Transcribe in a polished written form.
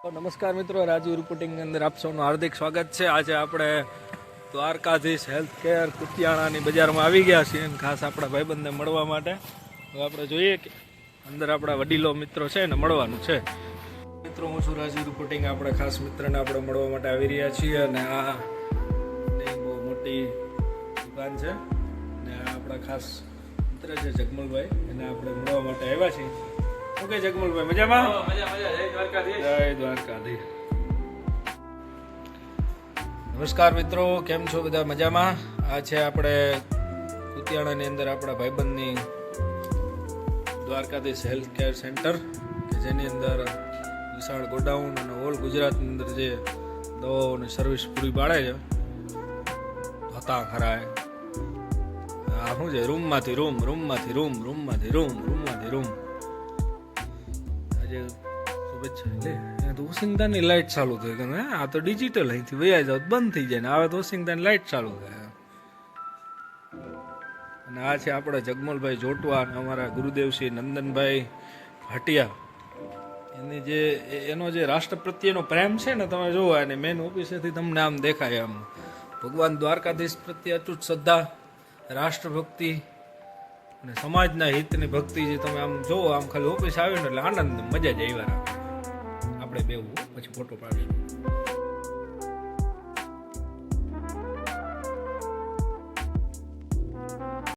નમસ્કાર મિત્રો, રાજુ રિપોર્ટિંગની અંદર આપ સૌનું હાર્દિક સ્વાગત છે. આજે આપણે દ્વારકાધીશ હેલ્થ કેર કુતિયાણાની બજારમાં આવી ગયા છીએ અને ખાસ આપણા ભાઈબંધને મળવા માટે. તો આપણે જોઈએ કે અંદર આપણા વડીલો મિત્રો છે ને મળવાનું છે. મિત્રો, હું છું રાજુ રિપોર્ટિંગ. આપણે ખાસ મિત્રને આપણે મળવા માટે આવી રહ્યા છીએ અને આ બહુ મોટી દુકાન છે અને આ આપણા ખાસ મિત્ર છે જગમલભાઈ, એને આપણે મળવા માટે આવ્યા છીએ. ઓકે જગમલભાઈ, મજામાં? જય દ્વારકાધીશ. નમસ્કાર મિત્રો, કેમ છો બધા? મજામાં? આ છે આપણે કુતિયાણાની અંદર આપણા ભાઈબંધની દ્વારકાધીશ હેલ્થ કેર સેન્ટર, કે જેની અંદર વિશાળ ગોડાઉન અને ઓલ ગુજરાતની અંદર જે દવાઓની સર્વિસ પૂરી પાડે છે. હતા ખરા આ શું છે? રૂમમાંથી રૂમ, રૂમમાંથી રૂમ, રૂમમાંથી રૂમ, રૂમમાંથી રૂમ. શુભેચ્છા. તો વોશિંગટનની લાઇટ ચાલુ થઈ ગઈ. આ તો ડિજિટલ અહીંથી વયા જાવ બંધ થઈ જાય ને આવે તો વોશિંગટન લાઇટ ચાલુ થાય. અને આ છે આપણે જગમલભાઈ જોટવા અને અમારા ગુરુદેવશ્રી નંદનભાઈ ભાટિયા. એની જે એનો જે રાષ્ટ્ર પ્રત્યેનો પ્રેમ છે ને, તમે જોવો અને મેન ઓફિસેથી તમને આમ દેખાય. આમ ભગવાન દ્વારકાધીશ પ્રત્યે અતૂટ શ્રદ્ધા, રાષ્ટ્રભક્તિ અને સમાજના હિતની ભક્તિ જે તમે આમ જોવો, આમ ખાલી ઓફિસ આવ્યો ને એટલે આનંદ, મજા જ આવ્યા. આપણે બેવું પછી ફોટો પાડશું.